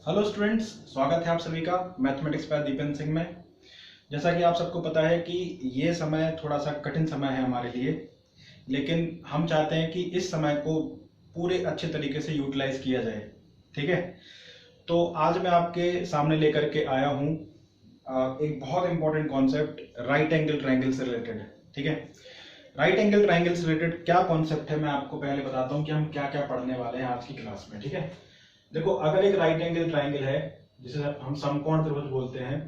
Hello students, स्वागत है आप सभी का मैथमेटिक्स बाय दीपेंद्र सिंह में। जैसा कि आप सबको पता है कि ये समय थोड़ा सा कठिन समय है हमारे लिए, लेकिन हम चाहते हैं कि इस समय को पूरे अच्छे तरीके से यूटिलाइज किया जाए। ठीक है, तो आज मैं आपके सामने लेकर के आया हूँ एक बहुत important concept right angle triangle से रिलेटेड। ठीक है, राइट एंगल ट्राइंगल से रिलेटेड क्या कॉन्सेप्ट है मैं आपको पहले बताता हूँ कि हम क्या क्या पढ़ने वाले हैं आज की क्लास में। ठीक है, देखो, अगर एक राइट एंगल ट्राइंगल है जिसे हम समकोण त्रिभुज बोलते हैं,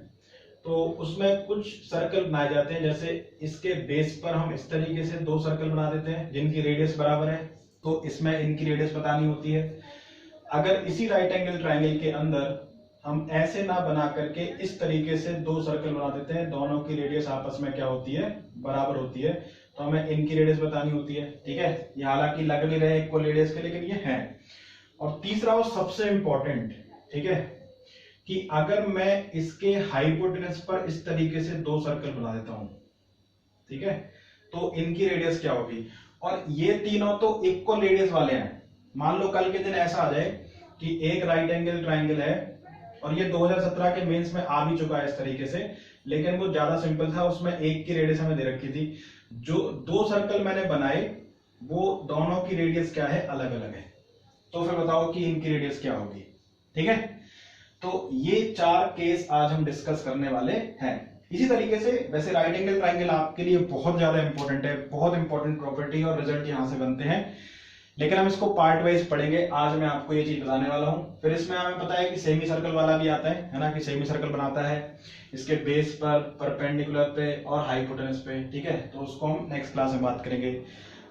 तो उसमें कुछ सर्कल बनाए जाते हैं। जैसे इसके बेस पर हम इस तरीके से दो सर्कल बना देते हैं जिनकी रेडियस बराबर है, तो इसमें इनकी रेडियस बतानी होती है। अगर इसी राइट एंगल ट्राइंगल के अंदर हम ऐसे ना बना करके इस तरीके से दो सर्कल बना देते हैं, दोनों की रेडियस आपस में क्या होती है, बराबर होती है, तो हमें इनकी रेडियस बतानी होती है। ठीक है, ये हालांकि लग नहीं रहे इक्वल रेडियस के, लेकिन ये है। और तीसरा और सबसे इंपॉर्टेंट, ठीक है, कि अगर मैं इसके हाइपोटेनस पर इस तरीके से दो सर्कल बना देता हूं, ठीक है, तो इनकी रेडियस क्या होगी। और ये तीनों तो इक्वल रेडियस वाले हैं। मान लो कल के दिन ऐसा आ जाए कि एक राइट एंगल ट्राइंगल है, और ये 2017 के मेंस में आ भी चुका है इस तरीके से, लेकिन वो ज्यादा सिंपल था, उसमें एक की रेडियस हमें दे रखी थी। जो दो सर्कल मैंने बनाए वो दोनों की रेडियस क्या है, अलग अलग है। तो फिर बताओ कि इनकी रेडियस क्या होगी। ठीक है, तो ये चार केस आज हम डिस्कस करने वाले हैं। इसी तरीके से वैसे राइट एंगल ट्राइंगल आपके लिए बहुत ज्यादा इंपॉर्टेंट है, बहुत इंपॉर्टेंट प्रॉपर्टी और रिजल्ट यहां से बनते हैं, लेकिन हम इसको पार्ट वाइज पढ़ेंगे। आज मैं आपको ये चीज बताने वाला हूं। फिर इसमें हमें पता है कि सेमी सर्कल वाला भी आता है ना, कि सेमी सर्कल बनाता है इसके बेस पर, परपेंडिकुलर पे और हाइपोटेनस पे। ठीक है, तो उसको हम नेक्स्ट क्लास में बात करेंगे।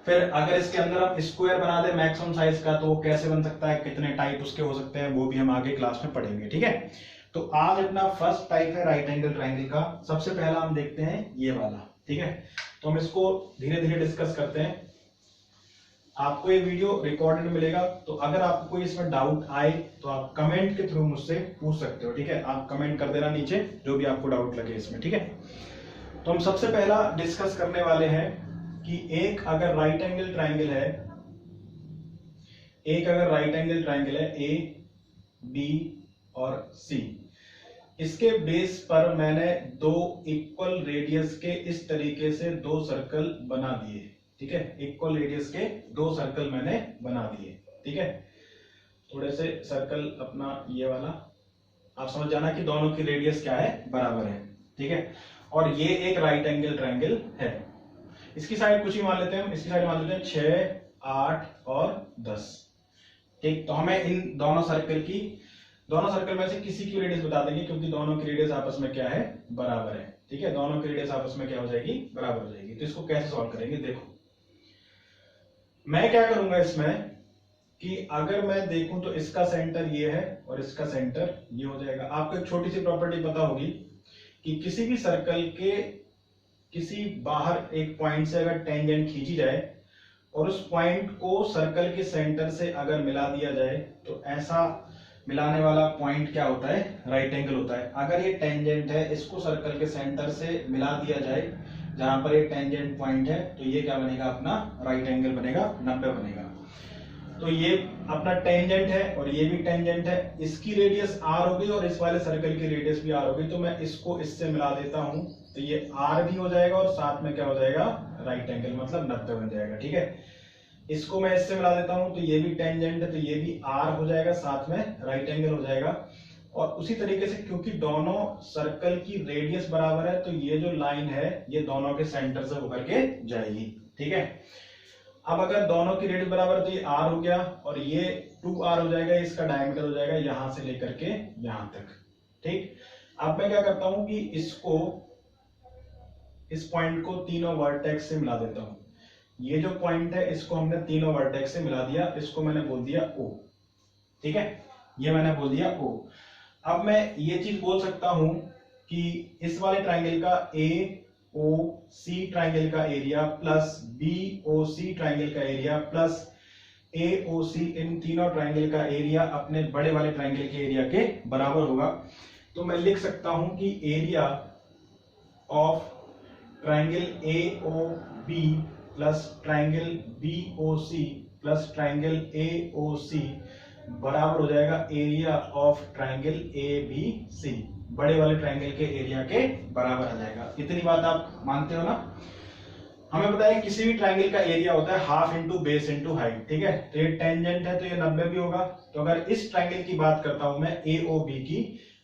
फिर अगर इसके अंदर हम स्क्वायर बना दे मैक्सिमम साइज का, तो वो कैसे बन सकता है, कितने टाइप उसके हो सकते हैं, वो भी हम आगे क्लास में पढ़ेंगे। ठीक है, तो आज अपना फर्स्ट टाइप है राइट एंगल ट्राइंगल का। सबसे पहला हम देखते हैं ये वाला। ठीक है, तो हम इसको धीरे धीरे डिस्कस करते हैं। आपको ये वीडियो रिकॉर्डेड मिलेगा, तो अगर आपको कोई इसमें डाउट आए तो आप कमेंट के थ्रू मुझसे पूछ सकते हो। ठीक है, आप कमेंट कर देना नीचे जो भी आपको डाउट लगे इसमें। ठीक है, तो हम सबसे पहला डिस्कस करने वाले हैं कि एक अगर राइट एंगल ट्राइंगल है, ए बी और सी, इसके बेस पर मैंने दो इक्वल रेडियस के इस तरीके से दो सर्कल बना दिए। ठीक है, इक्वल रेडियस के दो सर्कल मैंने बना दिए। ठीक है, थोड़े से सर्कल अपना ये वाला आप समझ जाना कि दोनों की रेडियस क्या है, बराबर है। ठीक है, और ये एक राइट एंगल ट्राइंगल है। इसकी साइड कुछ ही मान लेते हैं हम, इसकी साइड मान लेते हैं 6, 8 और 10। ठीक, तो हमें इन दोनों सर्कल में से किसी की रेडियस बता देंगे, क्योंकि दोनों की रेडियस आपस में क्या है, बराबर है। ठीक है, दोनों की रेडियस आपस में क्या हो जाएगी, बराबर हो जाएगी। तो इसको कैसे सॉल्व करेंगे, देखो मैं क्या करूंगा इसमें कि अगर मैं देखूं तो इसका सेंटर ये है और इसका सेंटर ये हो जाएगा। आपको एक छोटी सी प्रॉपर्टी पता होगी कि किसी भी सर्कल के किसी बाहर एक पॉइंट से अगर टेंजेंट खींची जाए और उस पॉइंट को सर्कल के सेंटर से अगर मिला दिया जाए, तो ऐसा मिलाने वाला पॉइंट क्या होता है, राइट एंगल होता है। अगर ये टेंजेंट है, इसको सर्कल के सेंटर से मिला दिया जाए जहां पर ये टेंजेंट पॉइंट है, तो ये क्या बनेगा, अपना राइट एंगल बनेगा, 90 बनेगा। तो ये अपना टेंजेंट है और ये भी टेंजेंट है, इसकी रेडियस आर होगी और इस वाले सर्कल की रेडियस भी आर होगी। तो मैं इसको इससे मिला देता हूं, तो ये आर भी हो जाएगा और साथ में क्या हो जाएगा, राइट एंगल, मतलब 90 बन जाएगा। ठीक है, इसको मैं इससे मिला देता हूं, तो ये भी टेंजेंट है, तो ये भी आर हो जाएगा, साथ में राइट एंगल हो जाएगा। और उसी तरीके से क्योंकि दोनों सर्कल की रेडियस बराबर है, तो ये जो लाइन है ये दोनों के सेंटर से होकर के जाएगी। ठीक है, अब अगर दोनों की रेडियस बराबर है तो ये आर हो गया और ये 2r हो जाएगा, इसका डायमीटर हो जाएगा यहां से लेकर के यहां तक। ठीक, अब मैं क्या करता हूं कि इसको, इस पॉइंट को तीनों वर्टेक्स से मिला देता हूं। ये जो पॉइंट है इसको हमने तीनों वर्टेक्स से मिला दिया, इसको मैंने बोल दिया O। ठीक है, ये मैंने बोल दिया O। अब मैं ये चीज बोल सकता हूं कि इस वाले ट्राइंगल का AOC ट्राइंगल का एरिया प्लस BOC ट्राइंगल का एरिया प्लस AOC, इन तीनों ट्राइंगल का एरिया अपने बड़े वाले ट्राइंगल के एरिया के बराबर होगा। तो मैं लिख सकता हूं कि area of triangle AOB plus triangle BOC plus triangle AOC बराबर हो जाएगा एरिया ऑफ ट्राइंगल ABC, बड़े वाले ट्राइंगल के एरिया के बराबर आ जाएगा। इतनी बात आप मानते हो ना। हमें पता है किसी भी ट्राइंगल का एरिया होता है half into base into height, ठीक है। तो ये टेंजेंट है तो ये 90 भी होगा। तो अगर इस ट्राइंगल की बात करता हूं मैं AOB की,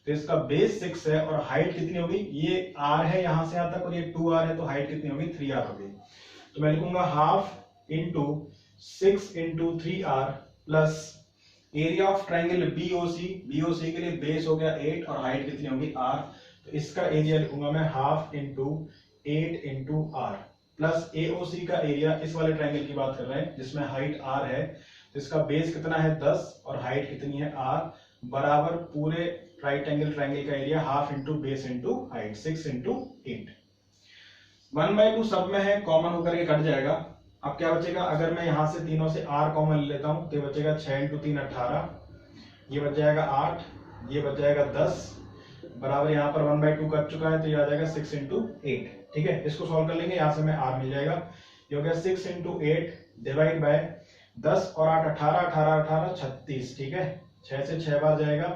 तो इसका बेस 6 है और हाइट कितनी होगी, ये r है यहां से यहां तक और ये 2r है, तो हाइट कितनी होगी 3r होगी। तो मैं लिखूंगा half into 6 into 3r plus area of triangle BOC के लिए बेस हो गया 8 और हाइट कितनी होगी r, तो इसका एरिया लिखूंगा मैं half into 8 into r plus AOC का एरिया, इस वाले ट्राइंगल की बात कर रहे हैं जिसमें हाइट r है, तो इसका बेस कितना है 10 और हाइट कितनी है r, बराबर पूरे राइट एंगल ट्राइंगल का area half into base into height 6 into 8। 1/2 सब में है, कॉमन होकर के कट जाएगा। अब क्या बचेगा, अगर मैं यहां से तीनों से r कॉमन ले लेता हूं तो बचेगा 6 इंटू 3 18, ये बच जाएगा 8, ये बच जाएगा 10, बराबर यहाँ पर 1/2 कट चुका है तो ये आ जाएगा 6 इंटू 8, ठीक है। इसको सॉल्व कर लेंगे, यहाँ से हमें r मिल जाएगा, ये हो गया 6 इंटू 8 डिवाइड बाय 10 और 8 18 18 18 36, ठीक है। 6 से 6 बार जाएगा,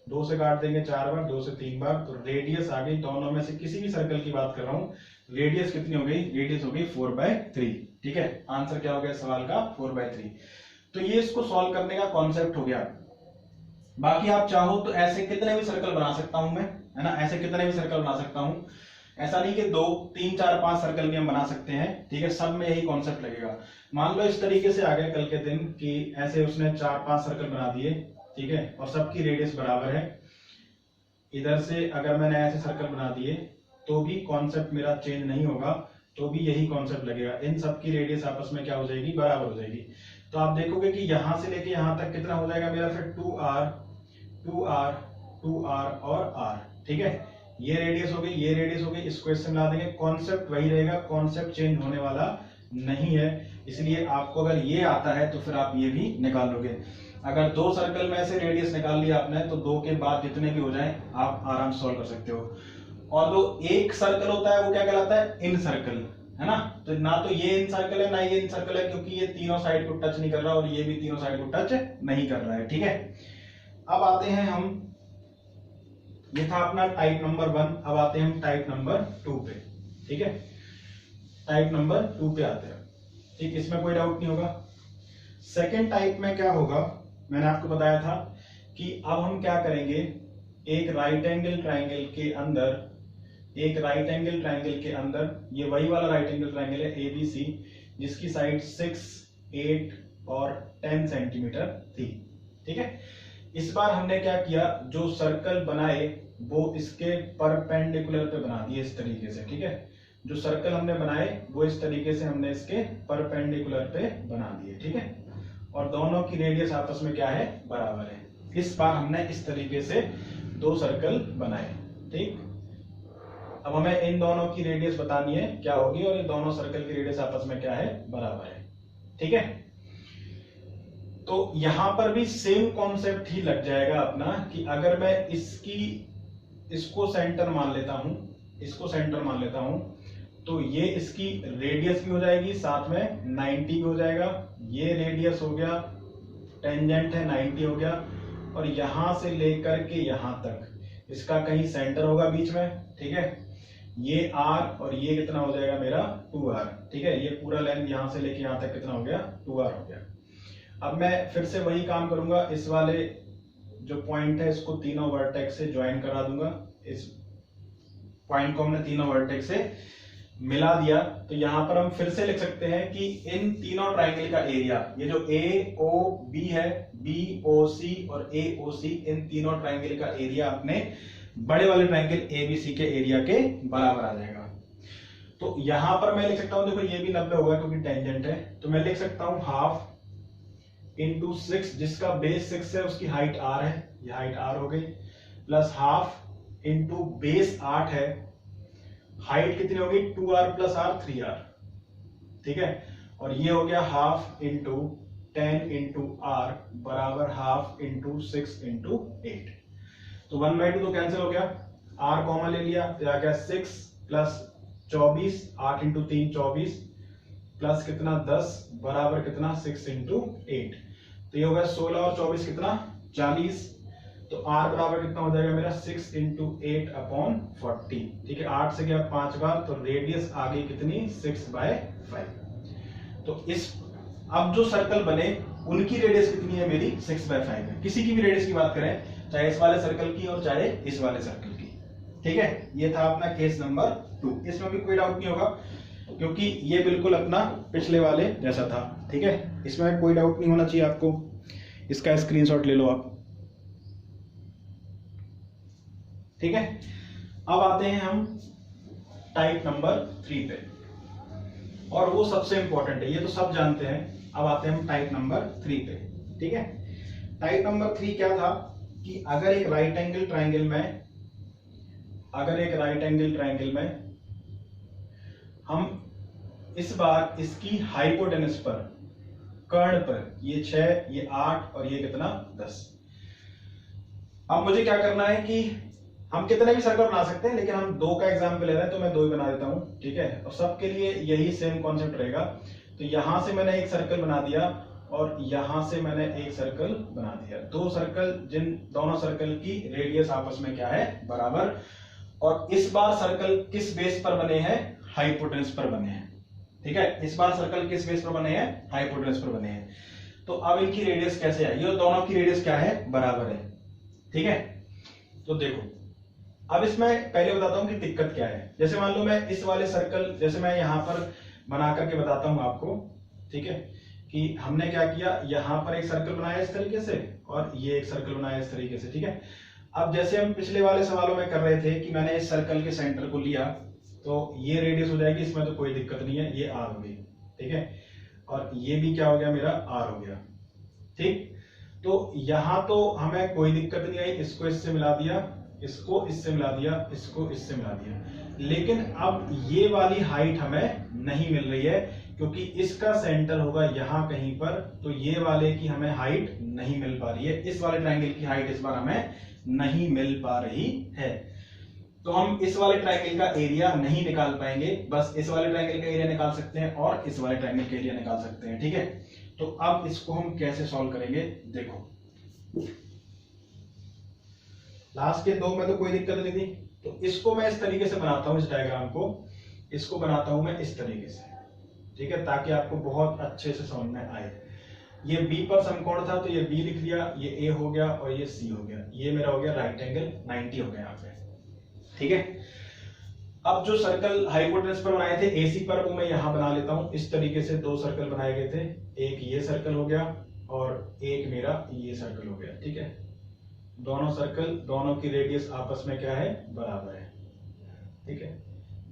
2 से काट देंगे 4 बार, 2 से 3 बार, तो रेडियस आ गई। दोनों में से किसी भी सर्कल की बात कर रहा हूं, रेडियस कितनी हो गई, रेडियस हो गई 4/3, ठीक है। आंसर क्या हो गया सवाल का 4/3। तो ये इसको सॉल्व करने का कॉन्सेप्ट हो गया। बाकी आप चाहो तो ऐसे कितने भी सर्कल बना सकता हूं मैं, है ना, ऐसे कितने भी सर्कल बना सकता हूं। ऐसा नहीं कि 2 3 4 5 सर्कल भी हम बना सकते हैं, ठीक है। सब में यही कॉन्सेप्ट लगेगा। मान लो इस तरीके से आ गया कल के दिन कि ऐसे उसने 4-5 सर्कल बना दिए, ठीक है, और सबकी रेडियस बराबर है। इधर से अगर मैंने ऐसे सर्कल बना दिए तो भी कॉन्सेप्ट मेरा चेंज नहीं होगा, तो भी यही कॉन्सेप्ट लगेगा। इन सबकी रेडियस आपस में क्या हो जाएगी, बराबर हो जाएगी। तो आप देखोगे कि यहां से लेके यहां तक कितना हो जाएगा मेरा, फिर 2r 2r 2r और r, ठीक है। ये रेडियस हो गई, ये रेडियस हो गई, इसको इससे मिला देंगे, कॉन्सेप्ट वही रहेगा, कॉन्सेप्ट चेंज होने वाला नहीं है। इसलिए आपको अगर ये आता है तो फिर आप ये भी निकाल लोगे। अगर 2 सर्कल में से रेडियस निकाल लिया आपने तो 2 के बाद जितने भी हो जाएं आप आराम से सॉल्व कर सकते हो। और जो एक सर्कल होता है वो क्या कहलाता है, इन सर्कल, है ना। तो ना तो ये इन सर्कल है ना ये इन सर्कल है, क्योंकि ये तीनों साइड को टच नहीं कर रहा और ये भी तीनों साइड को टच नहीं कर रहा है, ठीक है। अब आते हैं हम, ये था अपना टाइप नंबर 1, अब आते हैं हम टाइप नंबर 2 पे, ठीक है। टाइप नंबर 2 पे आते हैं, ठीक, इसमें कोई डाउट नहीं होगा। सेकेंड टाइप में क्या होगा, मैंने आपको बताया था कि अब हम क्या करेंगे, एक राइट एंगल ट्राइंगल के अंदर, एक राइट एंगल ट्राइंगल के अंदर, ये वही वाला राइट एंगल ट्राइंगल है ABC जिसकी साइड 6 8 और 10 सेंटीमीटर थी, ठीक है। इस बार हमने क्या किया, जो सर्कल बनाए वो इसके परपेंडिकुलर पे बना दिए इस तरीके से, ठीक है। जो सर्कल हमने बनाए वो इस तरीके से हमने इसके परपेंडिकुलर पे बना दिए, ठीक है। और दोनों की रेडियस आपस में क्या है, बराबर है। इस बार हमने इस तरीके से 2 सर्कल बनाए, ठीक। अब हमें इन दोनों की रेडियस बतानी है क्या होगी और इन दोनों सर्कल की रेडियस आपस में क्या है, बराबर है, ठीक है। तो यहां पर भी सेम कॉन्सेप्ट ही लग जाएगा अपना कि अगर मैं इसको सेंटर मान लेता हूं, इसको सेंटर मान लेता हूं, तो ये इसकी रेडियस भी हो जाएगी, साथ में 90 भी हो जाएगा। ये रेडियस हो गया, टेंजेंट है 90 हो गया, और यहां से लेकर के यहां तक इसका कहीं सेंटर होगा बीच में, ठीक है। ये r और ये कितना हो जाएगा मेरा 2r, ठीक है। ये पूरा लेंथ यहां से लेके यहां तक कितना हो गया, 2r हो गया। अब मैं फिर से वही काम करूंगा, इस वाले जो पॉइंट है इसको तीनों वर्टेक्स से ज्वाइन करा दूंगा। इस पॉइंट को हमने तीनों वर्टेक्स से मिला दिया, तो यहां पर हम फिर से लिख सकते हैं कि इन तीनों ट्राइंगल का एरिया, ये जो AOB है, BOC और AOC, इन तीनों ट्राइंगल का एरिया अपने बड़े वाले ट्राइंगल ABC के एरिया के बराबर आ जाएगा। तो यहां पर मैं लिख सकता हूं, देखो ये भी 90 होगा क्योंकि टेंजेंट है, तो मैं लिख सकता हूं हाफ इंटू 6, जिसका बेस 6 है उसकी हाइट r है, ये हाइट r हो गई, प्लस हाफ इंटू बेस 8 है, हाइट कितनी होगी 2r प्लस r 3r, ठीक है। और ये हो गया हाफ इंटू 10 इंटू r बराबर हाफ इंटू 6 इंटू 8। तो 1/2 तो कैंसिल हो गया, r कॉमन ले लिया, तो आ गया 6 प्लस 24, 8 इंटू 3 24 प्लस कितना 10 बराबर कितना 6 इंटू 8। तो ये होगा 16 और 24 कितना 40, तो r बराबर कितना हो जाएगा मेरा 6 × 8/40। ठीक है, 8 से गया 5 बार, तो रेडियस आ गई कितनी 6/5। तो इस अब जो सर्कल बने उनकी रेडियस कितनी है मेरी 6/5 है। किसी की भी रेडियस की बात करें, चाहे इस वाले सर्कल की और चाहे इस वाले सर्कल की। ठीक है, ये था अपना केस नंबर 2। इसमें भी कोई डाउट नहीं होगा क्योंकि ये बिल्कुल अपना पिछले वाले जैसा था। ठीक है, इसमें कोई डाउट नहीं होना चाहिए आपको। इसका स्क्रीनशॉट ले लो आप। ठीक है, अब आते हैं हम टाइप नंबर 3 पे, और वो सबसे इंपॉर्टेंट है, ये तो सब जानते हैं। अब आते हैं हम टाइप नंबर 3 पे। ठीक है, टाइप नंबर 3 क्या था कि अगर एक राइट एंगल ट्रायंगल में हम इस बार इसकी हाइपोटेनस पर, कर्ण पर, ये 6, ये 8 और ये कितना 10। अब मुझे क्या करना है कि हम कितने भी सर्कल बना सकते हैं, लेकिन हम 2 का एग्जाम्पल ले रहे हैं तो मैं 2 ही बना देता हूं। ठीक है, और सबके लिए यही सेम कॉन्सेप्ट रहेगा। तो यहां से मैंने एक सर्कल बना दिया और यहां से मैंने एक सर्कल बना दिया। 2 सर्कल, जिन दोनों सर्कल की रेडियस आपस में क्या है बराबर, और इस बार सर्कल किस बेस पर बने हैं, हाइपोटेनस पर बने हैं। ठीक है, इस बार सर्कल किस बेस पर बने हैं, हाइपोटेनस पर बने हैं। तो अब इनकी रेडियस कैसे आई, ये दोनों की रेडियस क्या है बराबर है। ठीक है, तो देखो अब इसमें पहले बताता हूं कि दिक्कत क्या है। जैसे मान लो मैं इस वाले सर्कल, जैसे मैं यहां पर बना करके बताता हूं आपको। ठीक है, कि हमने क्या किया, यहां पर एक सर्कल बनाया इस तरीके से और ये एक सर्कल बनाया इस तरीके से। ठीक है, अब जैसे हम पिछले वाले सवालों में कर रहे थे कि मैंने इस सर्कल के सेंटर को लिया, तो ये रेडियस हो जाएगी, इसमें तो कोई दिक्कत नहीं है, ये आर हो गई। ठीक है, और ये भी क्या हो गया मेरा आर हो गया। ठीक, तो यहां तो हमें कोई दिक्कत नहीं आई, इसको इससे मिला दिया, इसको इससे मिला दिया, इसको इससे मिला दिया। लेकिन अब ये वाली हाइट हमें नहीं मिल रही है क्योंकि इसका सेंटर होगा यहां कहीं पर, तो ये वाले की हमें हाइट नहीं मिल पा रही है। इस वाले ट्रायंगल की हाइट इस बार हमें नहीं मिल पा रही है, तो हम इस वाले ट्रायंगल का एरिया नहीं निकाल पाएंगे। बस इस वाले ट्रायंगल का एरिया निकाल सकते हैं और इस वाले ट्रायंगल का एरिया निकाल सकते हैं। ठीक है, तो अब इसको हम कैसे सॉल्व करेंगे, देखो लास्ट के 2 में तो कोई दिक्कत नहीं थी, तो इसको मैं इस तरीके से बनाता हूं, इस डायग्राम को इसको बनाता हूं मैं इस तरीके से। ठीक है, ताकि आपको बहुत अच्छे से समझ में आए। ये B पर समकोण था तो ये B लिख दिया, ये A हो गया और ये C हो गया, ये मेरा हो गया राइट एंगल 90 हो गया यहाँ पे। ठीक है, अब जो सर्कल हाइपोटेनस पर बनाए थे AC पर, वो मैं यहां बना लेता हूं। इस तरीके से 2 सर्कल बनाए गए थे, एक ये सर्कल हो गया और एक मेरा ये सर्कल हो गया। ठीक है, दोनों सर्कल, दोनों की रेडियस आपस में क्या है बराबर है। ठीक है,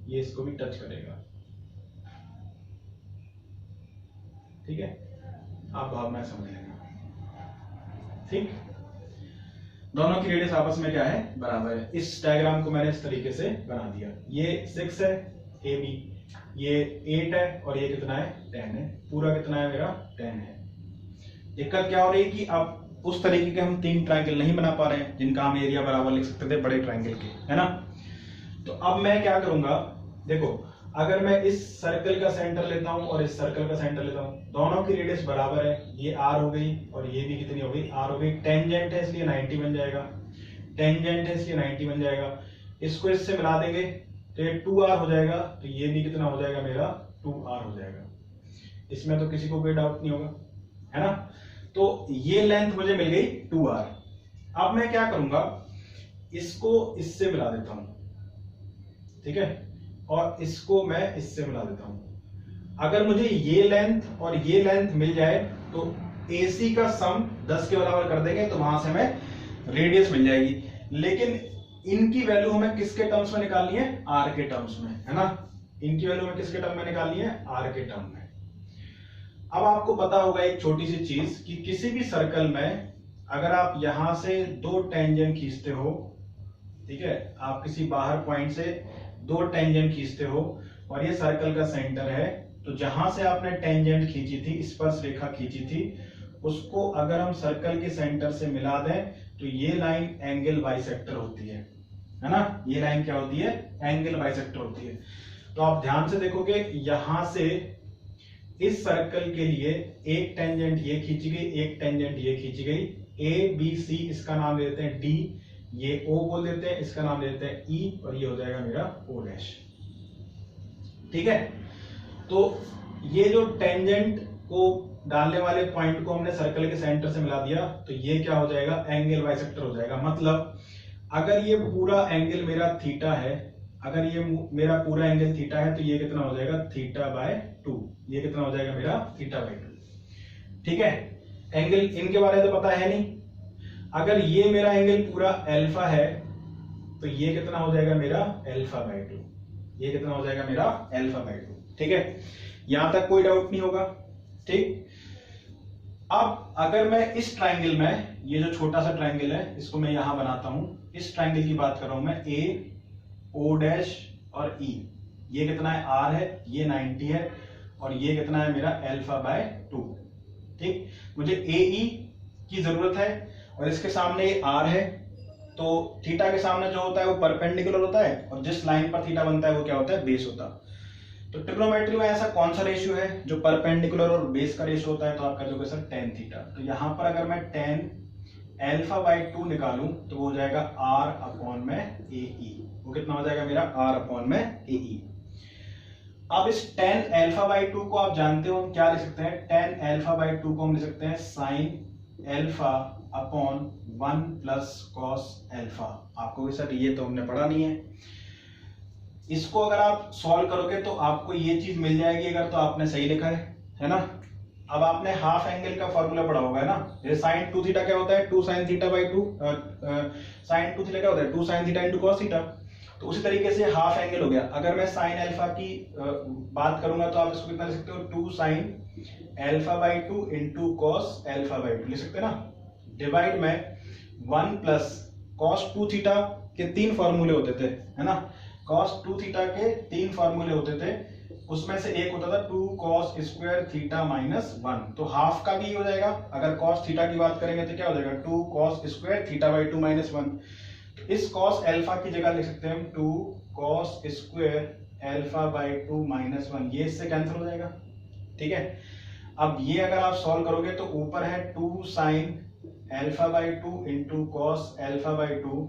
ये इसको भी टच करेगा। ठीक है, आप भावना समझ लेना। ठीक, दोनों की रेडियस आपस में क्या है बराबर है। इस डायग्राम को मैंने इस तरीके से बना दिया। ये 6 है AB, ये 8 है और ये कितना है 10 है। पूरा कितना है मेरा 10 है। दिक्कत क्या हो रही है कि अब उस तरीके के हम 3 ट्रायंगल नहीं बना पा रहे हैं जिनका हम एरिया बराबर लिख सकते थे बड़े ट्रायंगल के, है ना। तो अब मैं क्या करूंगा, देखो अगर मैं इस सर्कल का सेंटर लेता हूं और इस सर्कल का सेंटर लेता हूं, दोनों की रेडियस बराबर है। ये r हो गई और ये भी कितनी हो गई r हो गई। टेंजेंट है इसलिए 90 बन जाएगा, टेंजेंट है इसलिए 90 बन जाएगा। इसको इससे मिला देंगे तो ये 2r हो जाएगा, तो ये भी कितना हो जाएगा मेरा 2r हो जाएगा। इसमें तो किसी को कोई डाउट नहीं होगा, है ना। तो ये लेंथ मुझे मिल गई 2r। अब मैं क्या करूंगा, इसको इससे मिला देता हूं। ठीक है, और इसको मैं इससे मिला देता हूं। अगर मुझे ये लेंथ और ये लेंथ मिल जाए तो AC का सम 10 के बराबर कर देंगे, तो वहां से हमें रेडियस मिल जाएगी। लेकिन इनकी वैल्यू हमें किसके टर्म्स में निकालनी है, r के टर्म्स में, है ना। इनकी वैल्यू हमें किसके टर्म में निकालनी है, r के टर्म में। अब आपको पता होगा एक छोटी सी चीज कि किसी भी सर्कल में अगर आप यहां से 2 टेंजेंट खींचते हो, ठीक है, आप किसी बाहर पॉइंट से 2 टेंजेंट खींचते हो और ये सर्कल का सेंटर है, तो जहां से आपने टेंजेंट खींची थी, स्पर्श रेखा खींची थी, उसको अगर हम सर्कल के सेंटर से मिला दें तो ये लाइन एंगल बाइसेक्टर होती है ना। ये लाइन क्या होती है, एंगल बाइसेक्टर होती है। तो आप ध्यान से देखोगे, यहां से इस सर्कल के लिए एक टेंजेंट ये खींची गई, एक टेंजेंट ये खींची गई, ए बी सी, इसका नाम देते हैं डी, ये ओ बोल देते हैं, इसका नाम देते हैं ई, और ये हो जाएगा मेरा ओ डैश। ठीक है, तो ये जो टेंजेंट को डालने वाले पॉइंट को हमने सर्कल के सेंटर से मिला दिया, तो ये क्या हो जाएगा, एंगल बाइसेक्टर हो जाएगा। मतलब अगर ये पूरा एंगल मेरा थीटा है, अगर ये मेरा पूरा एंगल थीटा है, तो ये कितना हो जाएगा, थीटा बाय 2। ये कितना हो जाएगा मेरा, थीटा बाय 2। ठीक है, एंगल इनके बारे में तो पता है नहीं। अगर ये मेरा एंगल पूरा अल्फा है, तो ये कितना हो जाएगा मेरा, अल्फा बाय 2। ये कितना हो जाएगा मेरा, अल्फा बाय 2। ठीक है, यहां तक कोई डाउट नहीं होगा। ठीक, अब अगर मैं इस ट्राइंगल में, ये जो छोटा सा ट्राइंगल है इसको मैं यहां बनाता हूं, इस ट्राइंगल की बात कर रहा हूं मैं, ए ओ डैश और ई, ये कितना है, आर है, ये 90 है, और ये कितना है मेरा, अल्फा बाय 2। ठीक, मुझे ए ई की जरूरत है, और इसके सामने ये आर है, तो थीटा के सामने जो होता है वो परपेंडिकुलर होता है, और जिस लाइन पर थीटा बनता है वो क्या होता है, बेस होता है। तो ट्रिग्नोमेट्री में ऐसा कौन सा रेशियो है जो परपेंडिकुलर और बेस का रेशियो होता है, तो आप कह दोगे सर टेन थीटा। तो यहां पर अगर मैं टेन अल्फा बाय 2 निकालूं तो वो हो जाएगा आर अपॉन में ए ई। वो कितना हो जाएगा मेरा, आर अपॉन में ए ई। अब इस टेन अल्फा बाय 2 को आप जानते हो क्या लिख सकते हैं, टेन अल्फा बाय 2 को हम लिख सकते हैं sine alpha upon 1 plus cos alpha. आपको सर ये तो हमने पढ़ा नहीं है। इसको अगर आप सॉल्व करोगे तो आपको ये चीज मिल जाएगी अगर तो आपने सही लिखा है ना। अब आपने हाफ एंगल का फॉर्मूला पढ़ा होगा है ना, जैसे साइन 2 थीटा क्या होता है, 2 sine theta by 2, sine 2 theta क्या होता है, 2 sine theta into cos theta. तो उसी तरीके से हाफ एंगल हो गया। अगर मैं साइन अल्फा की बात करूंगा तो आप इसको कितना लिख सकते हो, 2 sine alpha by 2 into cos alpha by 2 लिख सकते हैं ना, डिवाइड में 1 प्लस कॉस 2 थीटा के 3 फॉर्मूले होते थे है ना, कॉस 2 थीटा के 3 फॉर्मूले होते थे, उसमें से एक होता था 2 कॉस स्क्वायर थीटा माइनस 1। तो हाफ का भी हो जाएगा, अगर कॉस थीटा की बात करेंगे तो क्या हो जाएगा, 2 cos square theta by 2 minus 1। तो इस कॉस अल्फा की जगह लिख सकते हैं हम 2 cos square alpha by 2 minus 1, ये इससे कैंसिल हो जाएगा। ठीक है, अब ये अगर आप सॉल्व करोगे तो ऊपर है 2 sine alpha by 2 into cos alpha by 2।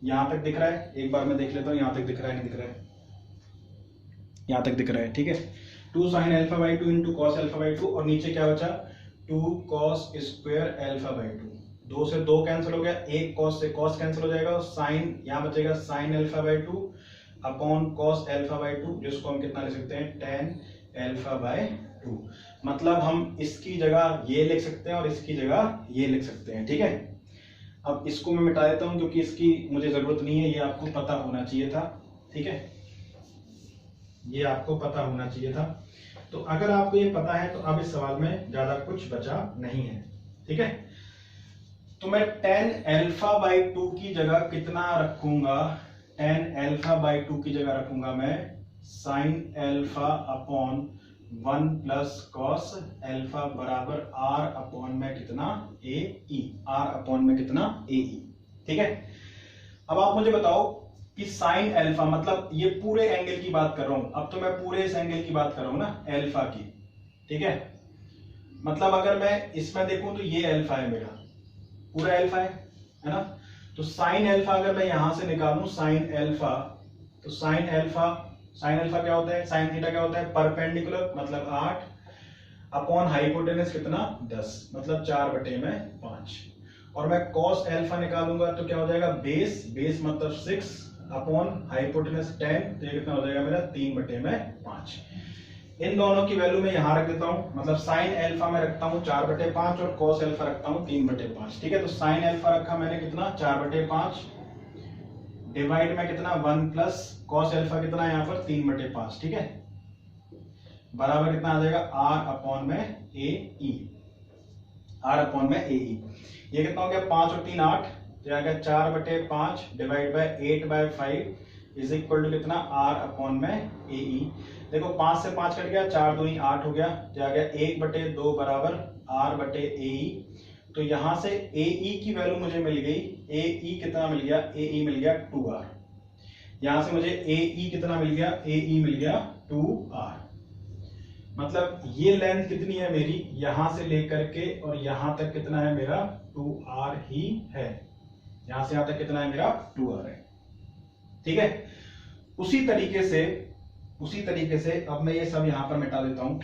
यहां तक दिख रहा है, एक बार मैं देख लेता हूं यहां तक दिख रहा है नहीं दिख रहा है, यहां तक दिख रहा है। ठीक है, 2 sine alpha by 2 into cos alpha by 2, और नीचे क्या बचा, 2 कॉस स्क्वायर अल्फा बाई 2। 2 से 2 कैंसिल हो गया, एक कॉस से कॉस कैंसिल हो जाएगा, और साइन यहां बचेगा sine alpha by 2 upon cos alpha by 2, जिसको हम कितना लिख सकते हैं, tan अल्फा बाई 2। मतलब हम इसकी जगह ये लिख सकते हैं और इसकी जगह ये लिख सकते हैं। ठीक है, अब इसको मैं मिटा देता हूं क्योंकि इसकी मुझे जरूरत नहीं है, ये आपको पता होना चाहिए था। ठीक है, ये आपको पता होना चाहिए था। तो अगर आपको ये पता है तो अब इस सवाल में ज्यादा कुछ बचा नहीं है। ठीक है, तो मैं tan अल्फा बाई 2 की जगह कितना रखूंगा, tan अल्फा बाई 2 की जगह रखूंगा मैं sine alpha upon 1 plus cos alpha बराबर r अपॉन में कितना, ए ई, r अपॉन में कितना, ए ई। ठीक है, अब आप मुझे बताओ कि साइन अल्फा, मतलब ये पूरे एंगल की बात कर रहा हूं, अब तो मैं पूरे इस एंगल की बात कर रहा हूं ना, अल्फा की। ठीक है, मतलब अगर मैं इसमें देखूं तो ये अल्फा है मेरा, पूरा अल्फा है ना। तो साइन अल्फा अगर मैं यहां से निकालूं साइन अल्फा, तो साइन अल्फा क्या होता है, साइन थीटा क्या होता है, परपेंडिकुलर मतलब 8 अपॉन हाइपोटेनस कितना, 10 मतलब 4/5। और मैं कॉस अल्फा निकालूंगा तो क्या हो जाएगा, बेस मतलब 6 अपॉन हाइपोटेनस 10, तो ये कितना हो जाएगा मेरा 3/5। इन दोनों की वैल्यू मैं यहां रख देता हूं, मतलब साइन अल्फा में रखता हूं 4/5 और कॉस अल्फा रखता हूं 3/5। ठीक है, तो साइन अल्फा रखा मैंने कितना, 4/5 डिवाइड में कितना 1 प्लस कॉस अल्फा कितना यहाँ पर 3/5। ठीक है, बराबर कितना आ जाएगा, r अपॉन में ए ई, r अपॉन में ए ई। ये कितना हो गया, 5 और 3 8, जाएगा 4/5 divide by 8/5 is equal to कितना, r अपॉन में ए ई। देखो 5 से 5 कट गया, 4 2 8 हो गया, जाएगा 1/2 बराबर r बटे ए ई। तो यहां से ए ई की वैल्यू मुझे मिल गई, ए ई कितना मिल गया, ए ई मिल गया 2r। यहां से मुझे ए ई कितना मिल गया, ए ई मिल गया 2r। मतलब ये लेंथ कितनी है मेरी, यहां से लेकर के और यहां तक कितना है मेरा 2r ही है। यहां से यहां तक कितना है मेरा 2r है। ठीक है, उसी तरीके से अब मैं ये सब यहां पर मिटा देता हूं।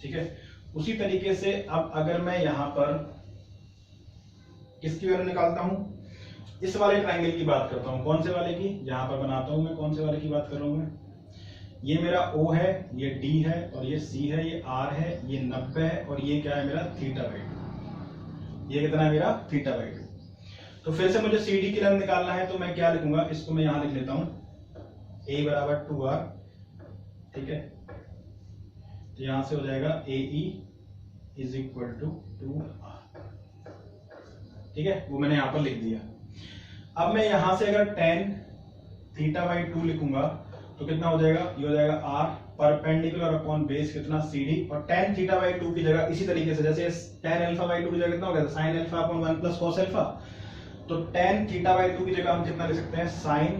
ठीक है, उसी तरीके से अब अगर मैं यहां पर किसकी वैल्यू निकालता हूं, इस वाले ट्रायंगल की बात करता हूं। कौन से वाले की, यहां पर बनाता हूं मैं, कौन से वाले की बात कर रहा हूं मैं, ये मेरा O है, ये D है और ये C है, ये R है, ये 90 है और ये क्या है मेरा θ/2। ये कितना है मेरा θ/2। तो फिर से मुझे CD की लेंथ निकालना है, तो मैं क्या लिखूंगा, इसको मैं यहां लिख लेता हूं A बराबर 2R। ठीक है, तो यहां से हो जाएगा AE is equal to 2R। ठीक है, वो मैंने यहां पर लिख दिया। अब मैं यहां से अगर tan θ/2 लिखूंगा तो कितना हो जाएगा, ये हो जाएगा R परपेंडिकुलर अपॉन बेस कितना CD, और tan θ/2 की जगह इसी तरीके से जैसे tan α/2 की जगह कितना हो गया sin α अपॉन 1 प्लस cos α, तो tan θ/2 की जगह हम कितना लिख सकते हैं sin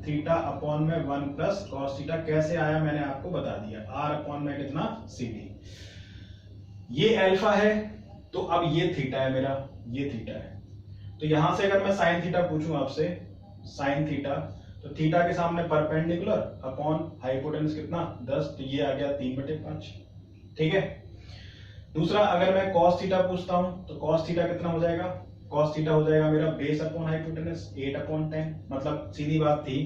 थीटा अपॉन में 1 प्लस cos थीटा। कैसे आया मैंने आपको बता दिया, R अपॉन में कितना CD। ये अल्फा है तो अब ये थीटा है मेरा, ये थीटा है। तो यहां से अगर मैं साइन थीटा पूछूं आपसे, साइन थीटा, तो थीटा के सामने परपेंडिकुलर अपॉन हाइपोटेनस कितना 10, तो ये आ गया 3/5। ठीक है, दूसरा अगर मैं cos थीटा पूछता हूं तो cos थीटा कितना हो जाएगा, cos थीटा हो जाएगा मेरा बेस अपॉन हाइपोटेनस 8/10। मतलब सीधी बात थी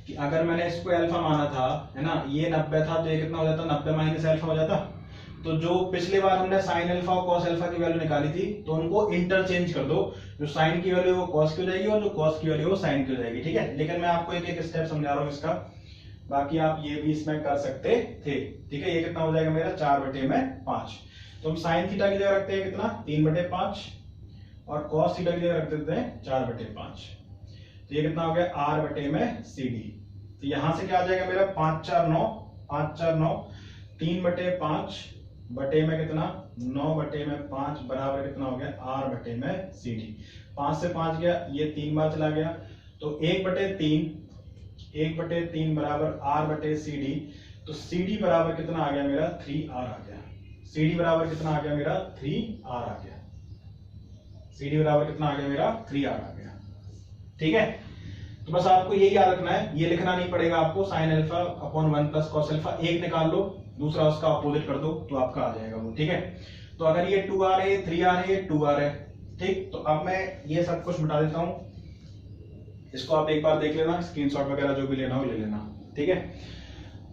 कि अगर मैंने इसको अल्फा माना था, है ना, ये 90 था तो ये कितना हो जाता, 90 माइनस अल्फा हो जाता। तो जो पिछली बार हमने साइन अल्फा और कॉस अल्फा की वैल्यू निकाली थी, तो उनको इंटरचेंज कर दो, जो साइन की वैल्यू वो कॉस की हो जाएगी और जो कॉस की वैल्यू वो साइन की हो जाएगी। ठीक है, लेकिन मैं आपको एक एक स्टेप समझा रहा हूं इसका, बाकी आप ये भी इसमें कर सकते थे। ठीक है, ये कितना हो जाएगा मेरा 4/5। तो हम साइन थीटा की जगह रखते हैं कितना 3/5 और कॉस थीटा की जगह रख देते हैं 4/5। तो ये कितना हो गया R/CD। तो यहां से क्या आ जाएगा मेरा 5 4 9, 5 4 9, 3/5 बटे में कितना 9/5 बराबर कितना हो गया R/CD। 5 से 5 गया, ये 3 बार चला गया, तो 1/3 बराबर R/CD। तो CD बराबर कितना आ गया मेरा 3R आ गया। CD बराबर कितना आ गया मेरा 3R आ गया। CD बराबर कितना आ गया मेरा 3R आ गया। ठीक है, तो बस आपको यही याद रखना है, ये लिखना नहीं पड़ेगा आपको, sine alpha upon 1 plus cos alpha, एक निकाल लो, दूसरा उसका अपोजिट कर दो तो आपका आ जाएगा वो। ठीक है, तो अगर ये 2R है, 3R है, ये 2R है। ठीक, तो अब मैं ये सब कुछ मिटा देता हूं, इसको आप एक बार देख लेना, स्क्रीनशॉट वगैरह जो भी लेना हो ले लेना। ठीक है,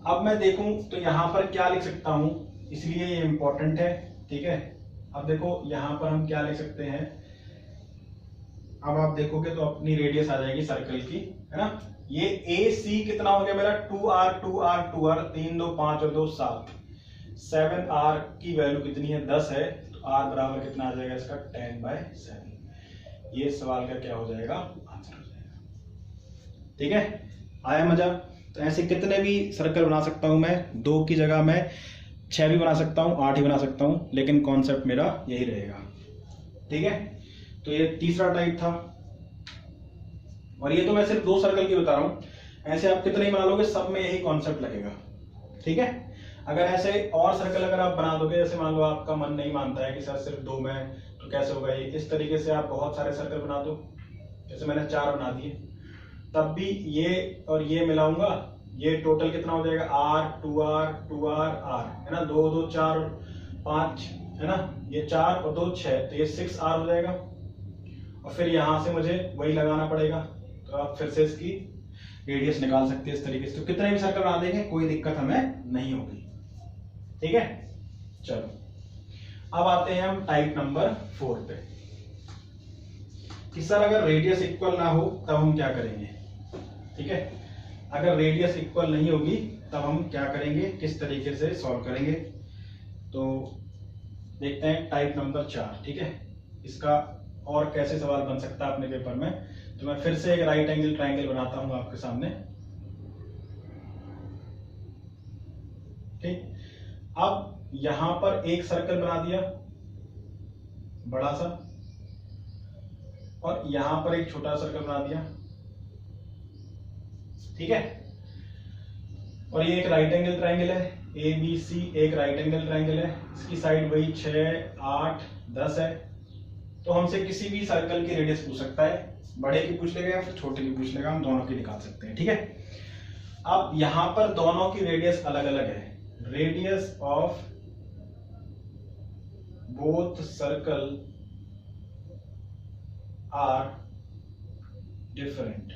अब मैं देखूं तो यहां पर क्या लिख सकता हूं, इसलिए ये इंपॉर्टेंट है। ठीक है, अब देखो यहां पर हम क्या लिख सकते हैं, अब आप देखोगे तो अपनी रेडियस आ जाएगी सर्कल की, है ना। ये AC कितना हो गया मेरा 2R 2R 2R, 3 2 5 और 2 7, 7R की वैल्यू कितनी है 10 है, तो R बराबर कितना आ जाएगा इसका 10/7। ये सवाल का क्या हो जाएगा, आंसर हो जाएगा। ठीक है, आया मजा। तो ऐसे कितने भी सर्कल बना सकता हूं मैं, 2 की जगह मैं 6 भी बना सकता हूं, 8 ही बना सकता हूं, लेकिन कॉन्सेप्ट मेरा यही रहेगा। ठीक है, तो ये तीसरा टाइप था, और ये तो मैं सिर्फ 2 सर्कल की बता रहा हूं, ऐसे आप कितने ही बना लोगे सब में यही कॉन्सेप्ट लगेगा। ठीक है, अगर ऐसे और सर्कल अगर आप बना दोगे, जैसे मान लो आपका मन नहीं मानता है कि सर सिर्फ 2 में तो कैसे होगा ये, इस तरीके से आप बहुत सारे सर्कल बना दो, जैसे मैंने 4 बना दिए, तब भी ये और ये मिलाऊंगा, ये टोटल कितना हो जाएगा R 2R 2R R, है ना, 2 2 4 5, है ना, ये 4 और 2 6, तो ये 6R हो जाएगा। और फिर यहां से मुझे वही लगाना पड़ेगा, तो आप फिर से इसकी रेडियस निकाल सकते हैं इस तरीके से। तो कितने भी सर्कल बना देंगे कोई दिक्कत हमें नहीं होगी। ठीक है, चलो अब आते हैं हम टाइप नंबर 4 पे, कि सर अगर रेडियस इक्वल ना हो तब हम क्या करेंगे। ठीक है, अगर रेडियस इक्वल नहीं होगी तब हम क्या करेंगे, किस तरीके से सॉल्व करेंगे, तो देखते हैं टाइप नंबर 4। ठीक है, इसका और कैसे सवाल बन सकता है अपने पेपर में। तो मैं फिर से एक राइट एंगल ट्रायंगल बनाता हूं आपके सामने। ठीक, अब यहां पर एक सर्कल बना दिया बड़ा सा, और यहां पर एक छोटा सर्कल बना दिया। ठीक है, और ये एक राइट एंगल ट्रायंगल है, ABC एक राइट एंगल ट्राइंगल है, इसकी साइड वही 6, 8, 10 है। तो हमसे किसी भी सर्कल की रेडियस पूछ सकता है, बड़े की पूछ लेगा या फिर छोटे की पूछ लेगा, हम दोनों की निकाल सकते हैं। ठीक है, अब यहां पर दोनों की रेडियस अलग अलग है। Radius of both circle are different.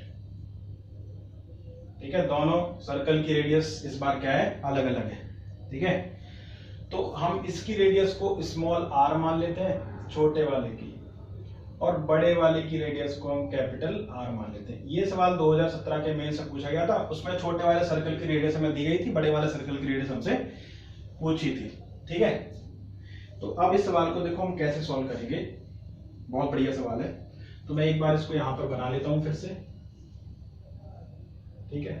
ठीक है, दोनों सर्कल की रेडियस इस बार क्या है, अलग अलग है। ठीक है, तो हम इसकी रेडियस को स्मॉल r मान लेते हैं छोटे वाले की, और बड़े वाले की रेडियस को हम कैपिटल R मान लेते हैं। ये सवाल 2017 के मेन से पूछा गया था, उसमें छोटे वाले सर्कल की रेडियस हमें दी गई थी, बड़े वाले सर्कल की रेडियस हमसे पूछी थी। ठीक है, तो अब इस सवाल को देखो हम कैसे सॉल्व करेंगे, बहुत बढ़िया सवाल है। तो मैं एक बार इसको यहां पर बना लेता हूं फिर से। ठीक है,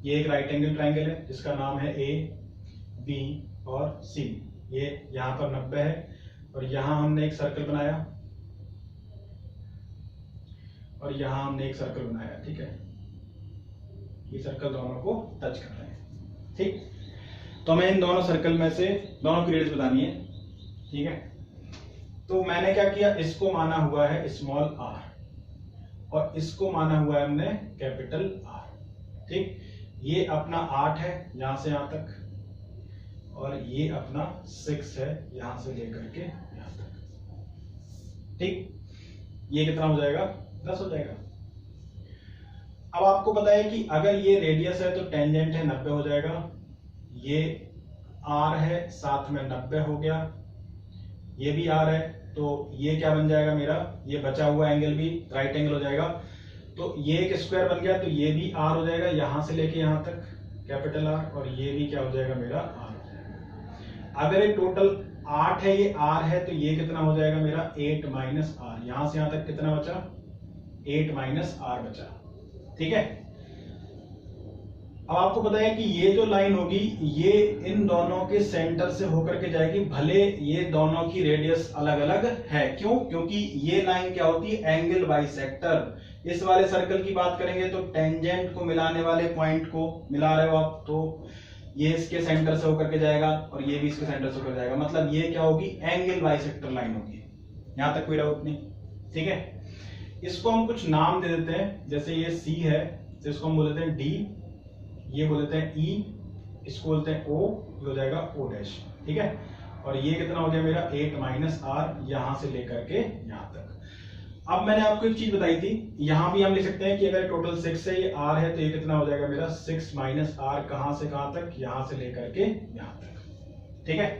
ये एक राइट एंगल ट्राइंगल है जिसका नाम है A, B और C। ये यहां पर 90 है, और यहां हमने एक सर्कल बनाया, और यहां हमने एक सर्कल बनाया। ठीक है, ये सर्कल दोनों को टच कर रहे हैं। ठीक, तो हमें इन दोनों सर्कल में से दोनों की रेडियस बतानी है। ठीक है, तो मैंने क्या किया, इसको माना हुआ है स्मॉल r और इसको माना हुआ है हमने कैपिटल R। ठीक, ये अपना 8 है यहां से यहां तक, और ये अपना 6 है यहां से लेकर के यहां तक। ठीक, ये कितना हो जाएगा, 10 हो जाएगा। अब आपको पता है कि अगर ये रेडियस है तो टेंजेंट है 90 हो जाएगा, ये r है साथ में 90 हो गया, ये भी r है, तो ये क्या बन जाएगा मेरा, ये बचा हुआ एंगल भी राइट एंगल हो जाएगा। तो ये एक स्क्वायर बन गया, तो ये भी r हो जाएगा यहां से लेके यहां तक कैपिटल R, और ये भी क्या हो जाएगा मेरा r हो जाएगा। अगर ये टोटल 8 है, ये r है, तो ये कितना हो जाएगा मेरा 8 माइनस r, यहां से यहां तक कितना बचा, 8 माइनस r बचा। ठीक है, अब आपको पता है कि ये जो लाइन होगी ये इन दोनों के सेंटर से होकर के जाएगी, भले ये दोनों की रेडियस अलग अलग है। क्यों, क्योंकि ये लाइन क्या होती है, एंगल बाइसेक्टर। इस वाले सर्कल की बात करेंगे तो टेंजेंट को मिलाने वाले पॉइंट को मिला रहे हो आप, तो ये इसके सेंटर से होकर के जाएगा और ये भी इसके सेंटर से होकर जाएगा, मतलब ये क्या होगी, एंगल बाइसेक्टर लाइन होगी। यहां तक कोई डाउट नहीं। ठीक है, इसको हम कुछ नाम दे देते हैं, जैसे ये C है तो इसको हम बोलते हैं D, ये बोलते हैं E, इसको बोलते हैं O, ये हो जाएगा O डैश। ठीक है, और ये कितना हो गया मेरा 8 माइनस R, यहां से लेकर के यहां तक। अब मैंने आपको एक चीज बताई थी, यहां भी हम लिख सकते हैं कि अगर टोटल 6 है, ये R है, तो ये कितना हो जाएगा मेरा 6 माइनस R, कहां से कहां तक, यहां से लेकर के यहां तक। ठीक है,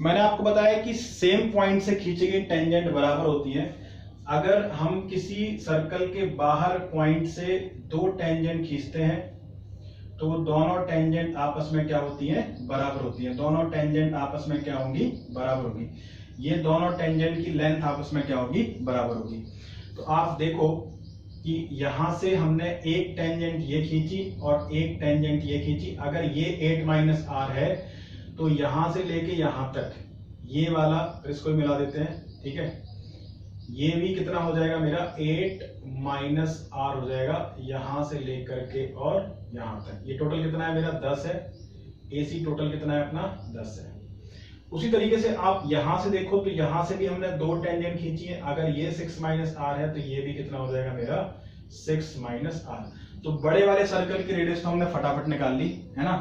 मैंने आपको बताया कि सेम पॉइंट से खींची गई टेंजेंट बराबर होती है। अगर हम किसी सर्कल के बाहर पॉइंट से दो टेंजेंट खींचते हैं तो दोनों टेंजेंट आपस में क्या होती हैं, बराबर होती हैं। दोनों टेंजेंट आपस में क्या होंगी, बराबर होगी। ये दोनों टेंजेंट की लेंथ आपस में क्या होगी, बराबर होगी। तो आप देखो कि यहां से हमने एक टेंजेंट ये खींची और एक टेंजेंट ये खींची। अगर ये 8 माइनस R है तो यहां से लेके यहां तक ये वाला, इसको मिला देते हैं। ठीक है, ये भी कितना हो जाएगा मेरा 8 माइनस R हो जाएगा, यहां से लेकर के और यहां तक। ये टोटल कितना है मेरा 10 है, AC टोटल कितना है अपना 10 है। उसी तरीके से आप यहां से देखो तो यहां से भी हमने दो टेंजेंट खींची है। अगर ये 6 माइनस R है तो ये भी कितना हो जाएगा मेरा 6 माइनस R। तो बड़े वाले सर्कल की रेडियस तो हमने फटाफट निकाल ली है ना,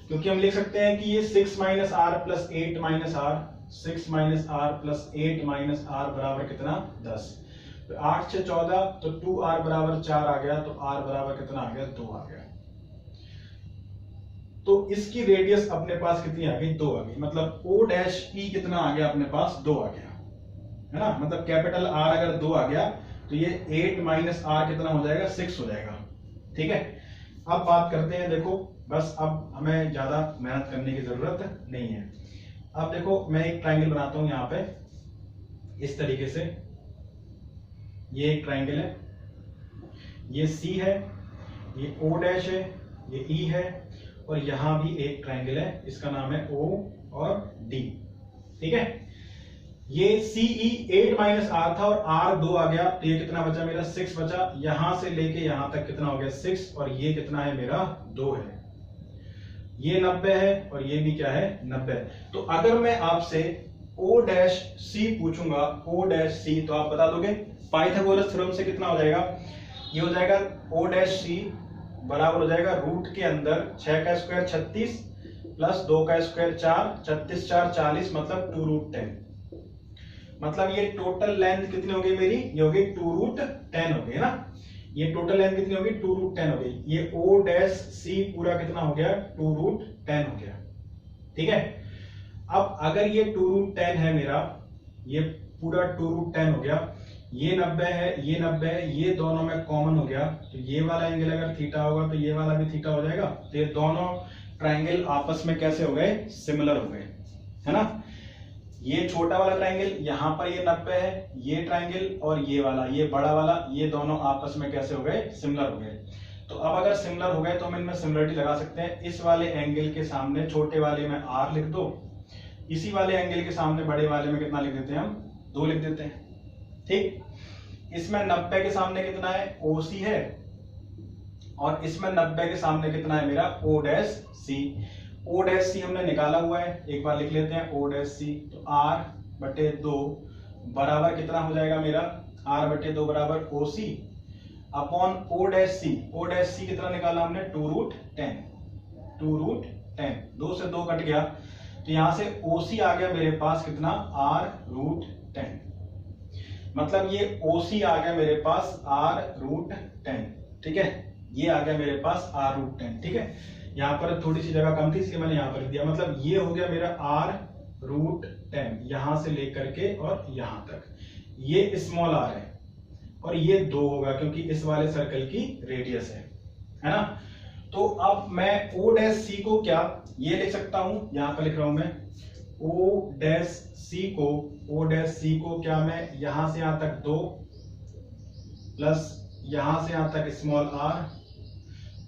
क्योंकि हम लिख सकते हैं कि ये 6 minus R plus 8 minus R, 6 minus R plus 8 minus R बराबर कितना 10। तो 8 से 14, तो 2R बराबर 4 आ गया, तो R बराबर कितना आ गया 2 आ गया। तो इसकी रेडियस अपने पास कितनी आ गई, 2 आ गई। मतलब O डैश P कितना आ गया अपने पास, 2 आ गया है ना। मतलब कैपिटल R अगर 2 आ गया तो ये 8 माइनस R कितना हो जाएगा 6 हो जाएगा। ठीक है, अब बात करते हैं, देखो बस अब हमें ज्यादा मेहनत करने की जरूरत नहीं है। अब देखो मैं एक ट्राइंगल बनाता हूं यहाँ पे इस तरीके से। ये एक ट्राइंगल है, ये C है, ये O डैश है, ये E है, और यहां भी एक ट्राइंगल है, इसका नाम है O और D। ठीक है, ये CE 8 माइनस R था और R 2 आ गया, तो ये कितना बचा मेरा 6 बचा। यहां से लेके यहां तक कितना हो गया 6, और ये कितना है मेरा 2 है। ये 90 है और ये भी क्या है 90। तो अगर मैं आपसे O डैश C पूछूंगा, O डैश C, तो आप बता दोगे? पाइथागोरस थ्योरम से कितना हो जाएगा? ये हो जाएगा O डैश C बराबर हो जाएगा रूट के अंदर 6 का स्क्वायर 36 प्लस 2 का स्क्वायर 4, 36 4 40, मतलब 2 रूट 10। मतलब ये टोटल लेंथ कितनी हो गई मेरी? ये हो गई 2 रूट 10 हो गई है ना। ये टोटल लेंथ कितनी हो गई? 2 रूट 10 हो गई। ये O डैश C पूरा कितना हो गया? 2 रूट 10 हो गया। ठीक है। अब अगर ये 2 रूट 10 है मेरा, ये पूरा 2 रूट 10 हो गया, ये 90 है, ये 90 है, ये दोनों में कॉमन हो गया, तो ये वाला एंगल अगर थीटा होगा तो ये वाला भी थीटा हो जाएगा। तो ये दोनों ट्राइंगल आपस में कैसे हो गए? सिमिलर हो गए, है ना। ये छोटा वाला ट्राइंगल, यहाँ पर ये 90 है, ये ट्राइंगल और ये वाला, ये बड़ा वाला, ये दोनों आपस में कैसे हो गए? सिमिलर हो गए। तो अब अगर सिमिलर हो गए तो हम इनमें सिमिलरिटी लगा सकते हैं। इस वाले एंगल के सामने छोटे वाले में R लिख दो, इसी वाले एंगल के सामने बड़े वाले में कितना लिख देते हैं? हम 2 लिख देते हैं। ठीक। इसमें 90 के सामने कितना है? OC है, और इसमें 90 के सामने कितना है मेरा? O dash C। O dash C हमने निकाला हुआ है, एक बार लिख लेते हैं O डैश C। तो R बटे 2 बराबर कितना हो जाएगा मेरा? R बटे 2 बराबर OC upon O dash C। O dash C कितना निकाला हमने? 2 रूट 10। 2 रूट 10, 2 से 2 कट गया, तो यहां से OC आ गया मेरे पास कितना? R root 10। मतलब ये OC आ गया मेरे पास R रूट 10। ठीक है, ये आ गया मेरे पास R रूट 10। ठीक है, यहाँ पर थोड़ी सी जगह कम थी इसलिए मैंने यहाँ पर लिख दिया। मतलब ये हो गया मेरा R रूट 10, यहां से लेकर के और यहां तक। ये स्मॉल r है और ये 2 होगा क्योंकि इस वाले सर्कल की रेडियस है ना। तो अब मैं O डैश C को क्या ये लिख सकता हूं, यहां पर लिख रहा हूं मैं O डैश C को क्या मैं यहां से यहां तक 2 प्लस यहां से यहां तक स्मॉल r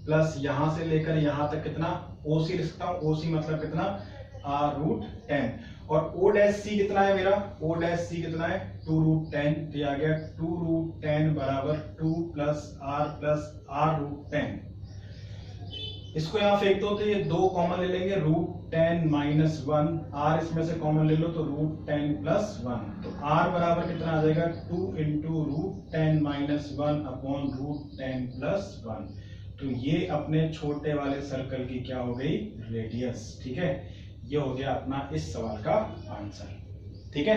प्लस यहां से लेकर यहां तक कितना? OC लिख सकता हूं। OC मतलब कितना? R root 10। और O डैश C कितना है मेरा? O डैश C कितना है? 2 रूट 10। तो ये आ गया 2 रूट 10 बराबर 2 प्लस R रूट 10। इसको यहाँ फेंक दो तो ये 2 कॉमन ले लेंगे, रूट 10 माइनस 1, R इसमें से कॉमन ले लो तो रूट 10 प्लस 1। तो R बराबर कितना आ जाएगा? 2 into root 10 minus 1 upon root 10 plus 1। तो ये अपने छोटे वाले सर्कल की क्या हो गई? रेडियस। ठीक है, ये हो गया अपना इस सवाल का आंसर। ठीक है,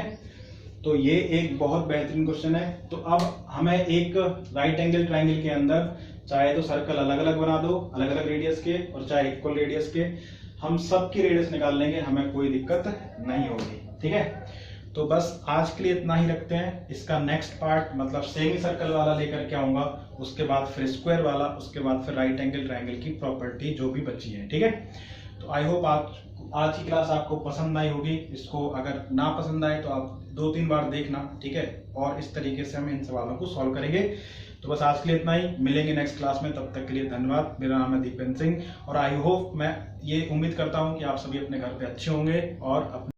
तो ये एक बहुत बेहतरीन क्वेश्चन है। तो अब हमें एक राइट एंगल ट्राइंगल के अंदर चाहे तो सर्कल अलग अलग बना दो, अलग अलग रेडियस के, और चाहे इक्वल रेडियस के, हम सबकी रेडियस निकाल लेंगे, हमें कोई दिक्कत नहीं होगी। ठीक है, तो बस आज के लिए इतना ही रखते हैं। इसका नेक्स्ट पार्ट मतलब सेमी सर्कल वाला लेकर के आऊंगा, उसके बाद फिर स्क्वायर वाला, उसके बाद फिर राइट एंगल ट्राइंगल की प्रॉपर्टी जो भी बची है। ठीक है, तो आई होप आज की क्लास आपको पसंद आई होगी। इसको अगर ना पसंद आए तो आप 2-3 बार देखना। ठीक है, और इस तरीके से हम इन सवालों को सॉल्व करेंगे। तो बस आज के लिए इतना ही, मिलेंगे नेक्स्ट क्लास में। तब तक के लिए धन्यवाद। मेरा नाम है दीपेंद्र सिंह और आई होप, मैं ये उम्मीद करता हूँ कि आप सभी अपने घर पे अच्छे होंगे और